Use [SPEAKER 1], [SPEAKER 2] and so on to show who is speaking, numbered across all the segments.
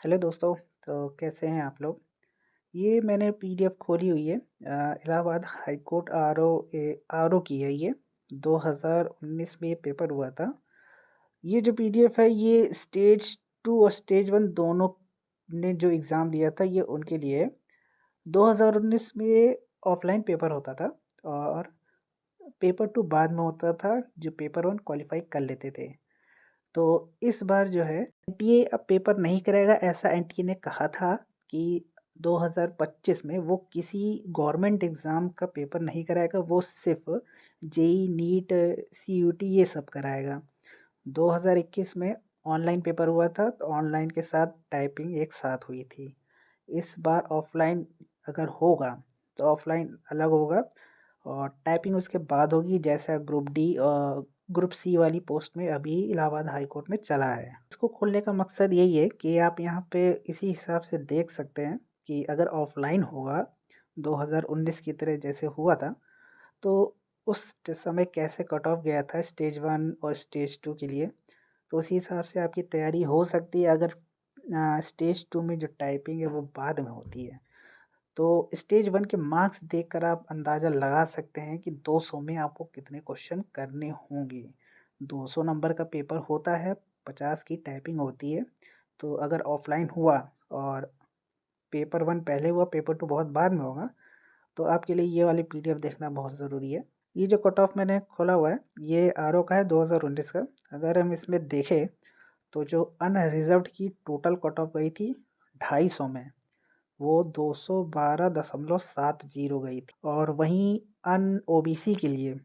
[SPEAKER 1] Hello दोस्तों। तो कैसे हैं आप लोग। ये मैंने पीडीएफ खोली हुई है। इलाहाबाद हाई कोर्ट आरओ की है ये। 2019 में ये पेपर हुआ था। ये जो पीडीएफ है ये स्टेज 2 और स्टेज 1 दोनों ने जो एग्ज़ाम दिया था ये उनके लिए है। 2019 में ऑफलाइन पेपर होता था और पेपर 2 बाद में होता था, जो पेपर 1 क्वालिफाई कर लेते थे। तो इस बार जो है एनटीए अब पेपर नहीं कराएगा, ऐसा एनटीए ने कहा था कि 2025 में वो किसी गवर्नमेंट एग्ज़ाम का पेपर नहीं कराएगा, वो सिर्फ जेई नीट सीयूटी ये सब कराएगा। 2021 में ऑनलाइन पेपर हुआ था, तो ऑनलाइन के साथ टाइपिंग एक साथ हुई थी। इस बार ऑफलाइन अगर होगा तो ऑफलाइन अलग होगा और टाइपिंग उसके बाद होगी, जैसा ग्रुप डी और ग्रुप सी वाली पोस्ट में अभी इलाहाबाद हाई कोर्ट में चला है। इसको खोलने का मकसद यही है कि आप यहाँ पे इसी हिसाब से देख सकते हैं कि अगर ऑफलाइन होगा 2019 की तरह जैसे हुआ था, तो उस समय कैसे कट ऑफ गया था स्टेज 1 और स्टेज 2 के लिए। तो उसी हिसाब से आपकी तैयारी हो सकती है अगर स्टेज 2 में जो टाइपिंग है वो बाद में होती है। तो स्टेज 1 के मार्क्स देखकर आप अंदाज़ा लगा सकते हैं कि 200 में आपको कितने क्वेश्चन करने होंगे। 200 नंबर का पेपर होता है, 50 की टाइपिंग होती है। तो अगर ऑफलाइन हुआ और पेपर 1 पहले हुआ, पेपर 2 बहुत बाद में होगा, तो आपके लिए ये वाली पीडीएफ देखना बहुत ज़रूरी है। ये जो कट ऑफ मैंने खोला हुआ है ये आरओ का है 2019 का। अगर हम इसमें देखें तो जो अनरिजर्व्ड की टोटल कट ऑफ गई थी 250 में, वो 212.70 गई थी। और वहीं अन ओबीसी के लिए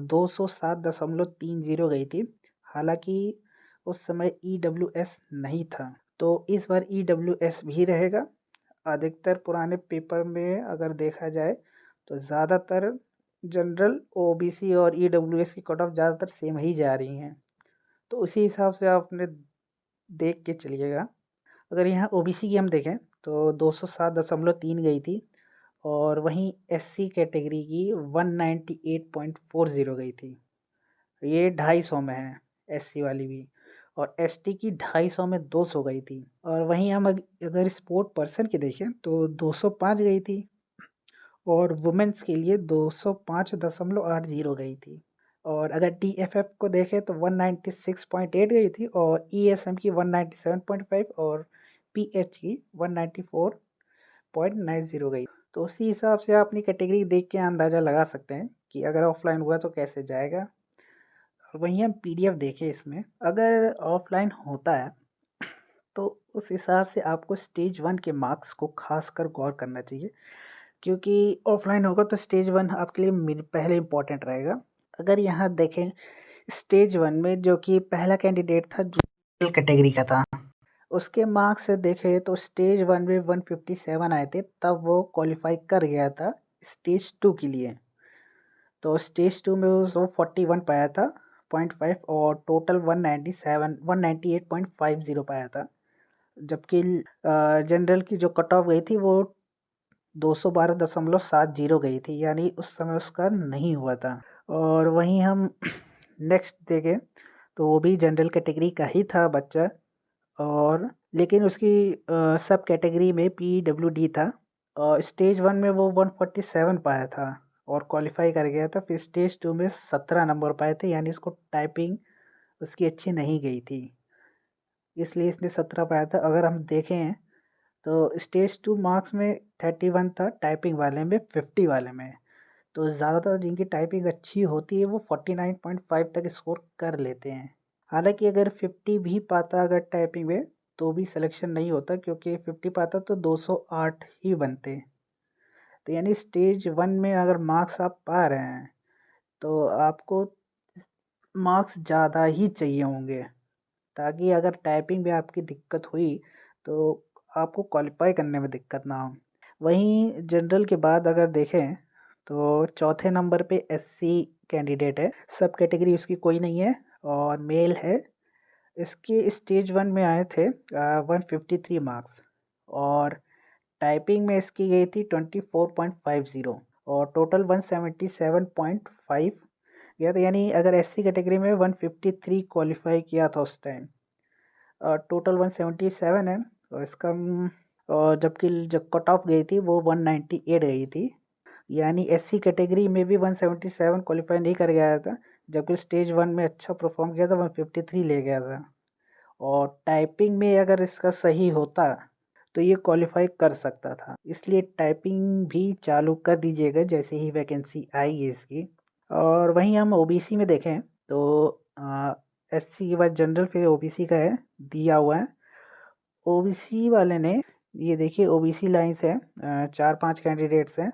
[SPEAKER 1] 207.30 गई थी। हालांकि उस समय ईडब्ल्यूएस नहीं था, तो इस बार ईडब्ल्यूएस भी रहेगा। अधिकतर पुराने पेपर में अगर देखा जाए तो ज़्यादातर जनरल ओबीसी और ईडब्ल्यूएस की कट ऑफ ज़्यादातर सेम ही जा रही हैं। तो उसी हिसाब से आप अपने देख के चलिएगा। अगर यहाँ ओबीसी की हम देखें तो 207.3 गई थी और वहीं एससी कैटेगरी की 198.40 गई थी। ये 250 में है एससी वाली भी। और एसटी की 250 में 200 गई थी। और वहीं हम अगर स्पोर्ट पर्सन की देखें तो 205 गई थी और वुमेन्स के लिए 205.80 गई थी। और अगर टीएफएफ को देखें तो 196.8 गई थी और ईएसएम की 197.5 और पीएच की 194.90 गई। तो उसी हिसाब से आप अपनी कैटेगरी देख के अंदाज़ा लगा सकते हैं कि अगर ऑफलाइन हुआ तो कैसे जाएगा। और वहीं हम पीडीएफ देखें, इसमें अगर ऑफलाइन होता है तो उस हिसाब से आपको स्टेज 1 के मार्क्स को खासकर गौर करना चाहिए, क्योंकि ऑफलाइन होगा तो स्टेज 1 आपके लिए पहले इम्पोर्टेंट रहेगा। अगर यहाँ देखें स्टेज 1 में जो कि पहला कैंडिडेट था जो कैटेगरी का था, उसके मार्क्स से देखें तो स्टेज 1 में 157 आए थे, तब वो क्वालिफाई कर गया था स्टेज 2 के लिए। तो स्टेज 2 में वो 41 पाया था 0.5 और टोटल 198.50 पाया था। जबकि जनरल की जो कट ऑफ गई थी वो 212.70 गई थी, यानी उस समय उसका नहीं हुआ था। और वहीं हम नेक्स्ट देखें तो वो भी जनरल कैटेगरी का ही था बच्चा, और लेकिन उसकी सब कैटेगरी में पीडब्ल्यूडी था। और स्टेज 1 में वो 147 पाया था और क्वालिफाई कर गया था। फिर स्टेज 2 में 17 नंबर पाए थे, यानी उसको टाइपिंग उसकी अच्छी नहीं गई थी, इसलिए इसने 17 पाया था। अगर हम देखें तो स्टेज 2 मार्क्स में 31 था, टाइपिंग वाले में 50 वाले में। तो ज़्यादातर जिनकी टाइपिंग अच्छी होती है वो 49.5 तक स्कोर कर लेते हैं। हालांकि अगर 50 भी पाता अगर टाइपिंग में तो भी सिलेक्शन नहीं होता, क्योंकि 50 पाता तो 208 ही बनते। तो यानी स्टेज 1 में अगर मार्क्स आप पा रहे हैं तो आपको मार्क्स ज़्यादा ही चाहिए होंगे, ताकि अगर टाइपिंग में आपकी दिक्कत हुई तो आपको क्वालिफाई करने में दिक्कत ना हो। वहीं जनरल के बाद अगर देखें तो चौथे नंबर पे एससी कैंडिडेट है, सब कैटेगरी उसकी कोई नहीं है और मेल है। इसके स्टेज 1 में आए थे 153 मार्क्स और टाइपिंग में इसकी गई थी 24.50 और टोटल 177.5 गया था। यानी अगर एससी कैटेगरी में 153 क्वालिफाई किया था उस टाइम, टोटल 177 है और इसका और जबकि जो कट ऑफ गई थी वो 198 गई थी, यानी एससी कैटेगरी में भी 177 क्वालिफाई नहीं कर गया था, जबकि स्टेज 1 में अच्छा परफॉर्म किया था 153 ले गया था। और टाइपिंग में अगर इसका सही होता तो ये क्वालिफाई कर सकता था, इसलिए टाइपिंग भी चालू कर दीजिएगा जैसे ही वैकेंसी आएगी इसकी। और वहीं हम ओबीसी में देखें तो एससी के बाद जनरल फिर ओबीसी का है दिया हुआ है। ओबीसी वाले ने ये देखिए ओबीसी लाइन्स है, 4-5 कैंडिडेट्स हैं।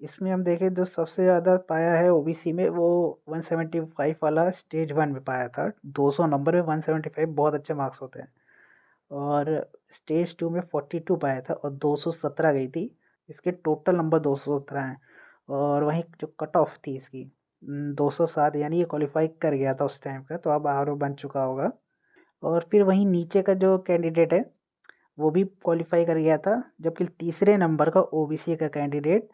[SPEAKER 1] इसमें हम देखें जो सबसे ज़्यादा पाया है ओबीसी में वो 175 वाला स्टेज 1 में पाया था। 200 नंबर में 175 बहुत अच्छे मार्क्स होते हैं। और स्टेज 2 में 42 पाया था और 217 गई थी। इसके टोटल नंबर 217 हैं। और वहीं जो कट ऑफ थी इसकी 207, यानी ये क्वालिफाई कर गया था उस टाइम का, तो अब आर बन चुका होगा। और फिर वहीं नीचे का जो कैंडिडेट है वो भी क्वालिफाई कर गया था, जबकि तीसरे नंबर का ओबीसी का कैंडिडेट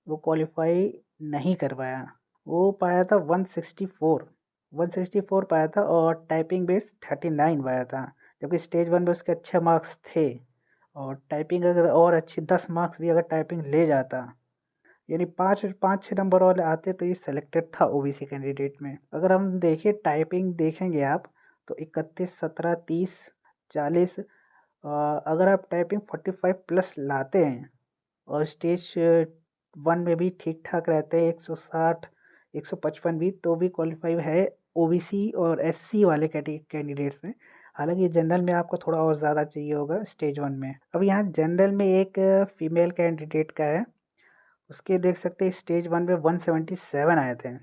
[SPEAKER 1] वो क्वालिफाई नहीं कर पाया। वो पाया था 164 पाया था और टाइपिंग बेस 39 पाया था, जबकि स्टेज 1 में उसके अच्छे मार्क्स थे। और टाइपिंग अगर और अच्छी 10 मार्क्स भी अगर टाइपिंग ले जाता, यानी 5-6 नंबर वाले आते, तो ये सेलेक्टेड था ओबीसी कैंडिडेट में। अगर हम देखें टाइपिंग देखेंगे आप तो 31, 17, 30, 40, अगर आप टाइपिंग 45 प्लस लाते हैं और स्टेज 1 में भी ठीक ठाक रहते हैं 160, 155 भी, तो भी क्वालिफाई है ओबीसी और एससी वाले कैंडिडेट्स में। हालांकि जनरल में आपको थोड़ा और ज़्यादा चाहिए होगा स्टेज 1 में। अब यहाँ जनरल में एक फीमेल कैंडिडेट का है, उसके देख सकते हैं स्टेज 1 में 177 आए थे।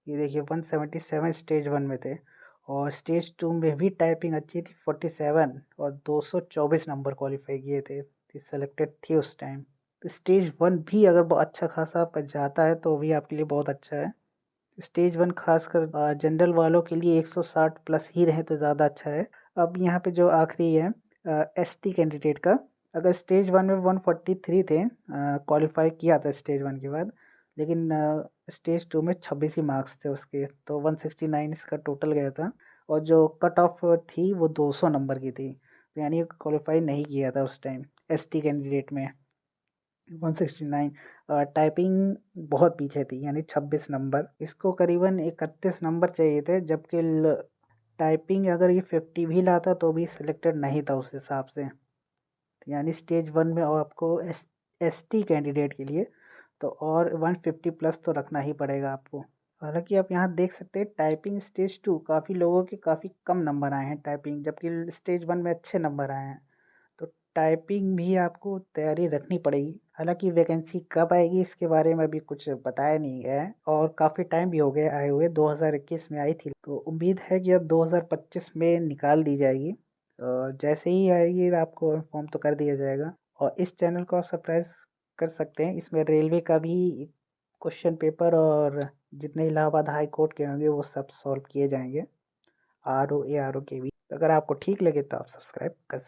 [SPEAKER 1] ये देखिए 177 स्टेज 1 में थे। और स्टेज 2 में भी टाइपिंग अच्छी थी 47 और 224 नंबर क्वालिफाई किए थे, सेलेक्टेड थी उस टाइम। तो स्टेज 1 भी अगर बहुत अच्छा खासा आपका जाता है तो भी आपके लिए बहुत अच्छा है। स्टेज 1 खासकर जनरल वालों के लिए 160 प्लस ही रहे तो ज़्यादा अच्छा है। अब यहाँ पे जो आखिरी है एसटी कैंडिडेट का, अगर स्टेज 1 में 143 थे, क्वालिफाई किया था स्टेज 1 के बाद, लेकिन स्टेज 2 में 26 ही मार्क्स थे उसके, तो 169 इसका टोटल गया था। और जो कट ऑफ थी वो 200 नंबर की थी, तो यानी क्वालिफाई नहीं किया था उस टाइम एसटी कैंडिडेट में। 169 टाइपिंग बहुत पीछे थी, यानी 26 नंबर, इसको करीबन 31 नंबर चाहिए थे, जबकि टाइपिंग अगर ये 50 भी लाता तो भी सिलेक्टेड नहीं था उस हिसाब से। यानी स्टेज 1 में और आपको एसटी कैंडिडेट के लिए तो और 150 प्लस तो रखना ही पड़ेगा आपको। हालांकि आप यहाँ देख सकते हैं टाइपिंग स्टेज 2 काफ़ी लोगों के काफ़ी कम नंबर आए हैं टाइपिंग, जबकि स्टेज 1 में अच्छे नंबर आए हैं। तो टाइपिंग भी आपको तैयारी रखनी पड़ेगी। हालांकि वैकेंसी कब आएगी इसके बारे में अभी कुछ बताया नहीं गया है, और काफ़ी टाइम भी हो गया आए हुए, 2021 में आई थी, तो उम्मीद है कि अब 2025 में निकाल दी जाएगी। जैसे ही आएगी आपको इन्फॉर्म तो कर दिया जाएगा। और इस चैनल को आप सब्सक्राइब कर सकते हैं, इसमें रेलवे का भी क्वेश्चन पेपर और जितने इलाहाबाद हाई कोर्ट के होंगे वो सब सॉल्व किए जाएंगे, आर ओ के भी। अगर आपको ठीक लगे तो आप सब्सक्राइब कर सकते हैं।